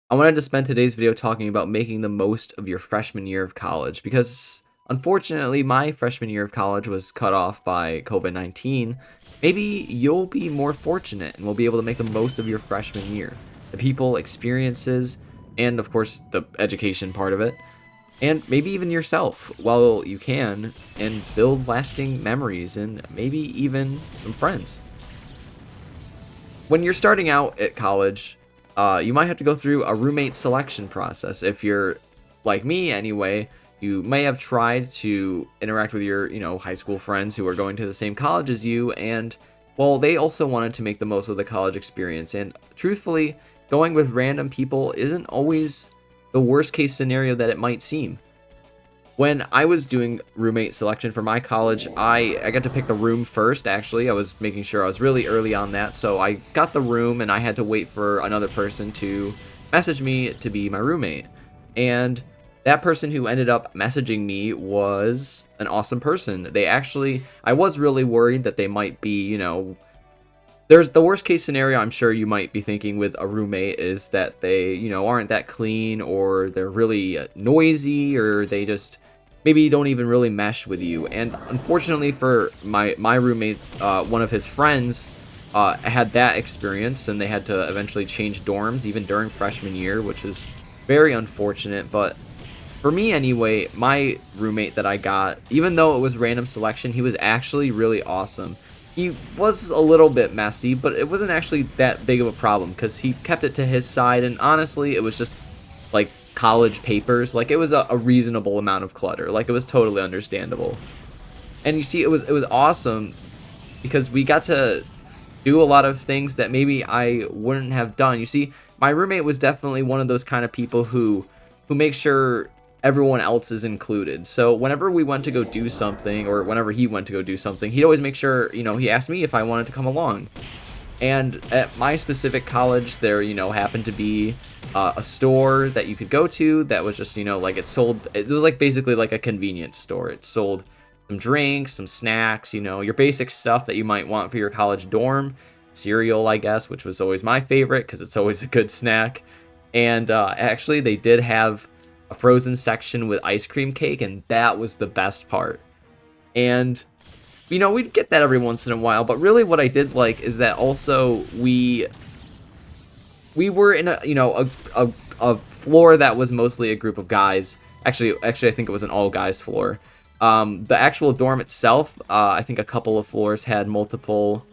I wanted to spend today's video talking about making the most of your freshman year of college because unfortunately my freshman year of college was cut off by COVID-19. Maybe you'll be more fortunate and will be able to make the most of your freshman year. The people, experiences, and of course the education part of it. And maybe even yourself while you can, and build lasting memories and maybe even some friends. When you're starting out at college, you might have to go through a roommate selection process. If you're like me anyway, you may have tried to interact with your, high school friends who are going to the same college as you, and well, they also wanted to make the most of the college experience. And truthfully, going with random people isn't always the worst case scenario that it might seem. When I was doing roommate selection for my college, I got to pick the room first, actually. I was making sure I was really early on that, so I got the room and I had to wait for another person to message me to be my roommate. And that person who ended up messaging me was an awesome person. I was really worried that they might be, there's the worst case scenario I'm sure you might be thinking with a roommate is that they, aren't that clean, or they're really noisy, or they just maybe don't even really mesh with you. And unfortunately for my roommate, one of his friends had that experience, and they had to eventually change dorms even during freshman year, which is very unfortunate. But for me anyway, my roommate that I got, even though it was random selection, he was actually really awesome. He was a little bit messy, but it wasn't actually that big of a problem because he kept it to his side, and honestly, it was just like college papers. Like, it was a reasonable amount of clutter. Like, it was totally understandable. And you see, it was awesome because we got to do a lot of things that maybe I wouldn't have done. You see, my roommate was definitely one of those kind of people who makes sure everyone else is included. So whenever we went to go do something, or whenever he went to go do something, he'd always make sure, he asked me if I wanted to come along. And at my specific college, there, happened to be a store that you could go to that was just, like it was like basically like a convenience store. It sold some drinks, some snacks, your basic stuff that you might want for your college dorm. Cereal, I guess, which was always my favorite because it's always a good snack. And actually, they did have a frozen section with ice cream cake, and that was the best part. And we'd get that every once in a while, but really what I did like is that also we were in a floor that was mostly a group of guys. Actually I think it was an all guys floor. The actual dorm itself, I think a couple of floors had multiple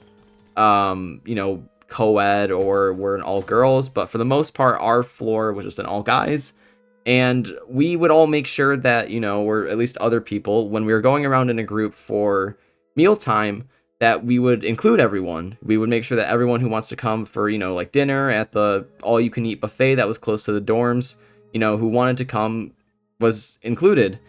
co-ed or were an all girls, but for the most part our floor was just an all guys. And we would all make sure that, or at least other people, when we were going around in a group for mealtime, that we would include everyone. We would make sure that everyone who wants to come for, like dinner at the all-you-can-eat buffet that was close to the dorms, who wanted to come was included.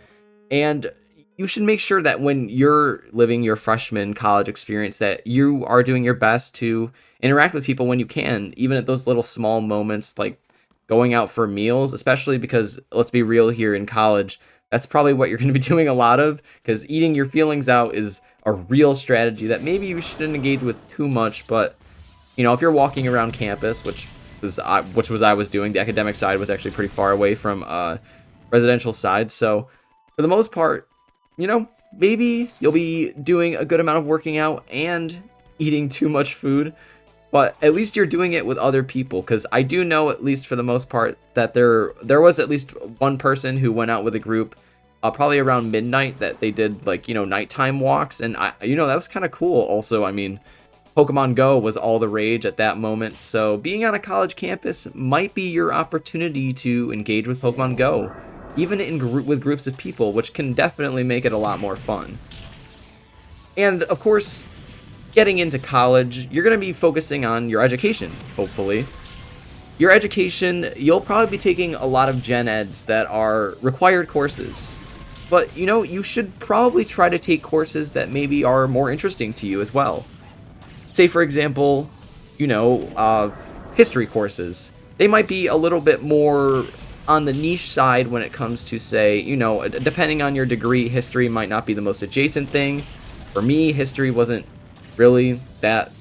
And you should make sure that when you're living your freshman college experience that you are doing your best to interact with people when you can, even at those little small moments, like going out for meals, especially because, let's be real, here in college, that's probably what you're going to be doing a lot of, because eating your feelings out is a real strategy that maybe you shouldn't engage with too much. But if you're walking around campus, which I was doing, the academic side was actually pretty far away from residential side, so for the most part, maybe you'll be doing a good amount of working out and eating too much food. But at least you're doing it with other people, because I do know, at least for the most part, that there was at least one person who went out with a group probably around midnight, that they did like, nighttime walks. And that was kind of cool. Also, I mean, Pokemon Go was all the rage at that moment. So being on a college campus might be your opportunity to engage with Pokemon Go, even with groups of people, which can definitely make it a lot more fun. And of course, getting into college, you're going to be focusing on your education, hopefully. Your education, you'll probably be taking a lot of gen eds that are required courses. But, you should probably try to take courses that maybe are more interesting to you as well. Say, for example, history courses. They might be a little bit more on the niche side when it comes to, say, depending on your degree, history might not be the most adjacent thing. For me, history wasn't really that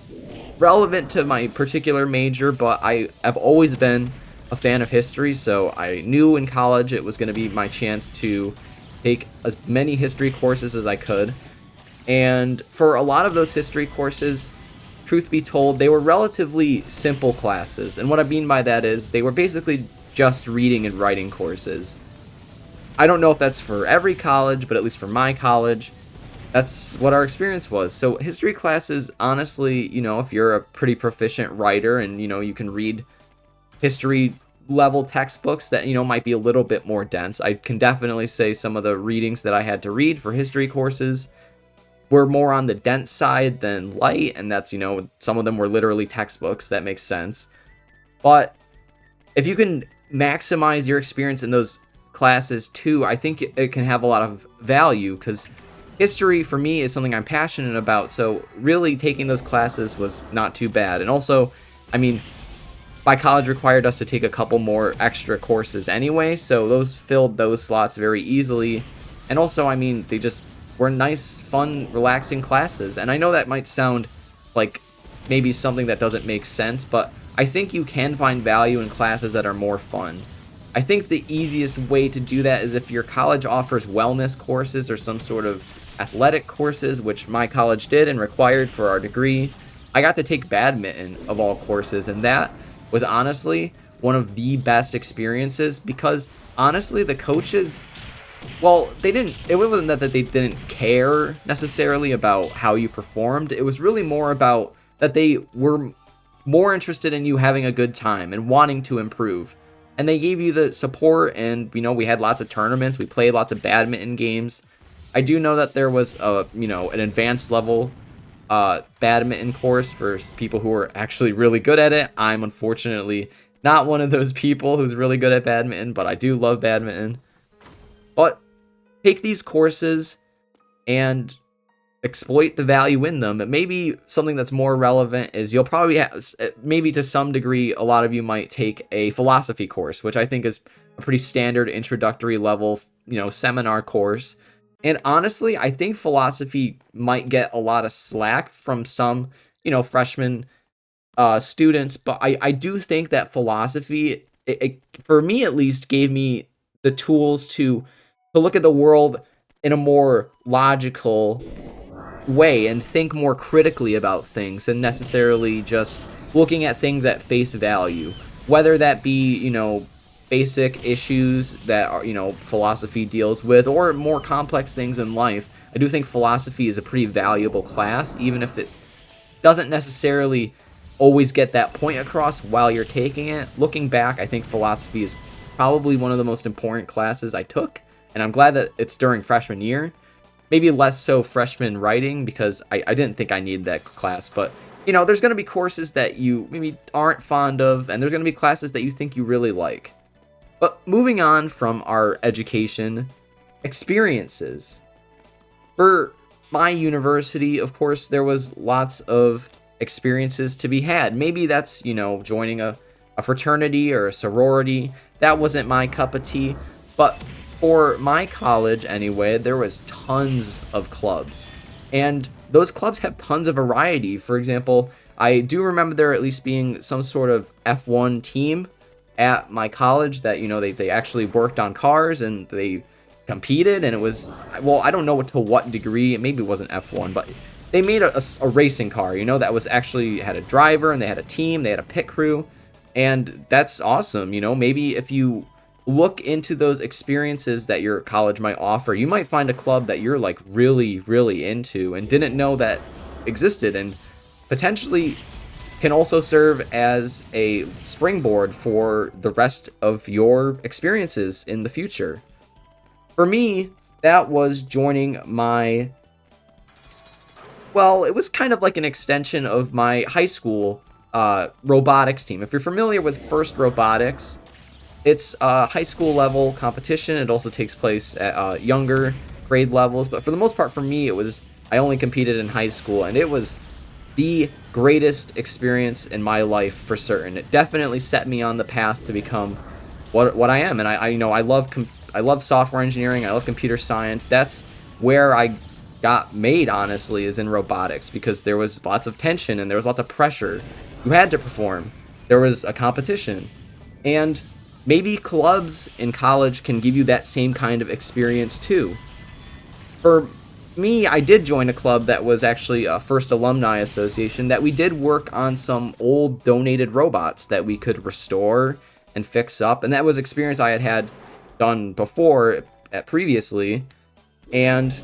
relevant to my particular major, but I have always been a fan of history, so I knew in college it was going to be my chance to take as many history courses as I could. And for a lot of those history courses, truth be told, they were relatively simple classes. And what I mean by that is they were basically just reading and writing courses. I don't know if that's for every college, but at least for my college, that's what our experience was. So history classes, honestly, if you're a pretty proficient writer and, you can read history level textbooks that, might be a little bit more dense, I can definitely say some of the readings that I had to read for history courses were more on the dense side than light. And that's, some of them were literally textbooks. That makes sense. But if you can maximize your experience in those classes too, I think it can have a lot of value, because history for me is something I'm passionate about. So really taking those classes was not too bad. And also, I mean, my college required us to take a couple more extra courses anyway, so those filled those slots very easily. And also, I mean, they just were nice, fun, relaxing classes. And I know that might sound like maybe something that doesn't make sense, but I think you can find value in classes that are more fun. I think the easiest way to do that is if your college offers wellness courses or some sort of athletic courses, which my college did and required for our degree. I got to take badminton of all courses, and that was honestly one of the best experiences, because honestly the coaches, well, it wasn't that they didn't care necessarily about how you performed. It was really more about that they were more interested in you having a good time and wanting to improve. And they gave you the support, and we had lots of tournaments, we played lots of badminton games. I do know that there was an advanced level badminton course for people who are actually really good at it. I'm unfortunately not one of those people who's really good at badminton, but I do love badminton. But take these courses and exploit the value in them. And maybe something that's more relevant is you'll probably have, maybe to some degree, a lot of you might take a philosophy course, which I think is a pretty standard introductory level, seminar course. And honestly, I think philosophy might get a lot of slack from some, freshman students, but I do think that philosophy, for me at least, gave me the tools to look at the world in a more logical way and think more critically about things than necessarily just looking at things at face value, whether that be, basic issues that are, philosophy deals with, or more complex things in life. I do think philosophy is a pretty valuable class, even if it doesn't necessarily always get that point across while you're taking it. Looking back, I think philosophy is probably one of the most important classes I took, and I'm glad that it's during freshman year. Maybe less so freshman writing, because I didn't think I needed that class, but there's going to be courses that you maybe aren't fond of, and there's going to be classes that you think you really like. But moving on from our education experiences, for my university, of course, there was lots of experiences to be had. Maybe that's, joining a fraternity or a sorority. That wasn't my cup of tea. But for my college, anyway, there was tons of clubs. And those clubs have tons of variety. For example, I do remember there at least being some sort of F1 team at my college that, they actually worked on cars and they competed, and it was, well, I don't know to what degree, maybe it wasn't F1, but they made a racing car, that was actually had a driver, and they had a team, they had a pit crew, and that's awesome. Maybe if you look into those experiences that your college might offer, you might find a club that you're like really, really into and didn't know that existed, and potentially can also serve as a springboard for the rest of your experiences in the future. For me, that was joining my, well, it was kind of like an extension of my high school robotics team. If you're familiar with First Robotics, it's a high school level competition. It also takes place at younger grade levels, but for the most part for me, I only competed in high school, and it was the greatest experience in my life for certain. It definitely set me on the path to become what I am, and I love software engineering. I love computer science. That's where I got made, honestly, is in robotics, because there was lots of tension and there was lots of pressure. You had to perform. There was a competition, and maybe clubs in college can give you that same kind of experience too. For me, I did join a club that was actually a First Alumni Association that we did work on some old donated robots that we could restore and fix up, and that was experience I had done before at previously, and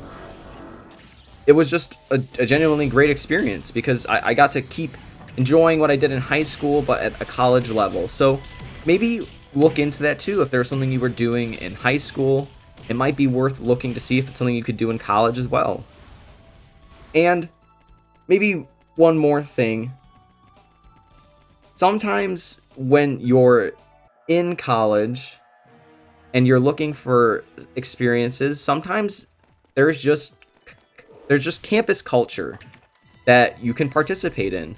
it was just a genuinely great experience because I got to keep enjoying what I did in high school, but at a college level. So maybe look into that too. If there's something you were doing in high school, it might be worth looking to see if it's something you could do in college as well. And maybe one more thing. Sometimes when you're in college and you're looking for experiences, sometimes there's just campus culture that you can participate in.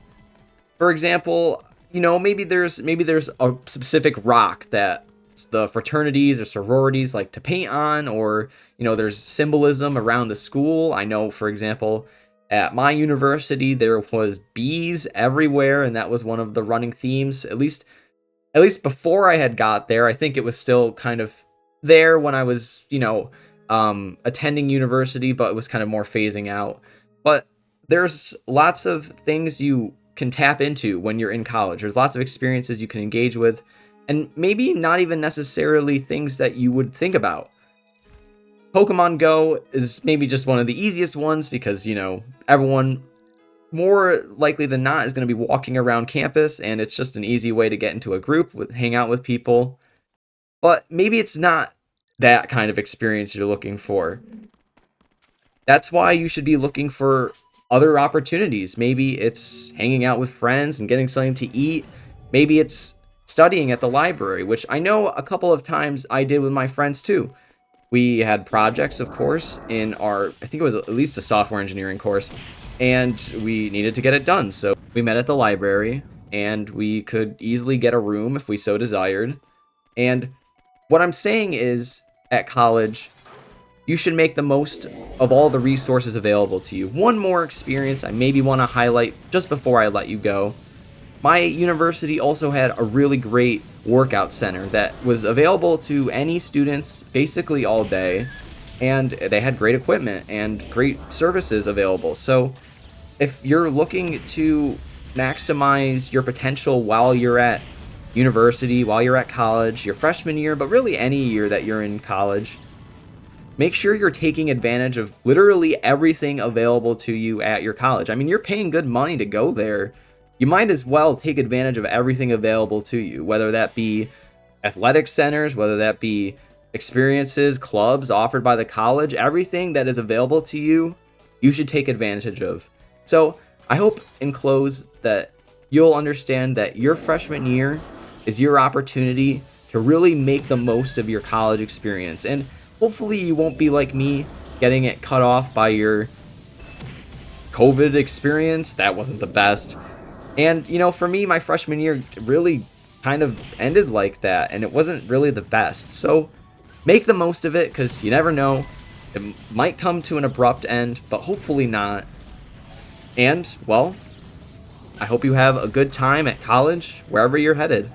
For example, maybe there's a specific rock that the fraternities or sororities like to paint on, or there's symbolism around the school. I know, for example, at my university there was bees everywhere, and that was one of the running themes. At least before I had got there. I think it was still kind of there when I was, attending university, but it was kind of more phasing out. But there's lots of things you can tap into when you're in college. There's lots of experiences you can engage with, and maybe not even necessarily things that you would think about. Pokemon Go is maybe just one of the easiest ones because, everyone more likely than not is going to be walking around campus, and it's just an easy way to get into a group, hang out with people. But maybe it's not that kind of experience you're looking for. That's why you should be looking for other opportunities. Maybe it's hanging out with friends and getting something to eat. Maybe it's studying at the library, which I know a couple of times I did with my friends too. We had projects, of course, in our, I think it was at least a software engineering course, and we needed to get it done. So we met at the library, and we could easily get a room if we so desired. And what I'm saying is, at college, you should make the most of all the resources available to you. One more experience I maybe want to highlight just before I let you go. My university also had a really great workout center that was available to any students basically all day, and they had great equipment and great services available. So if you're looking to maximize your potential while you're at university, while you're at college, your freshman year, but really any year that you're in college, make sure you're taking advantage of literally everything available to you at your college. I mean, you're paying good money to go there. You might as well take advantage of everything available to you, whether that be athletic centers, whether that be experiences, clubs offered by the college. Everything that is available to you, you should take advantage of. So I hope in close that you'll understand that your freshman year is your opportunity to really make the most of your college experience. And hopefully you won't be like me, getting it cut off by your COVID experience. That wasn't the best. And, for me, my freshman year really kind of ended like that, and it wasn't really the best. So make the most of it, because you never know. It might come to an abrupt end, but hopefully not. And, well, I hope you have a good time at college, wherever you're headed.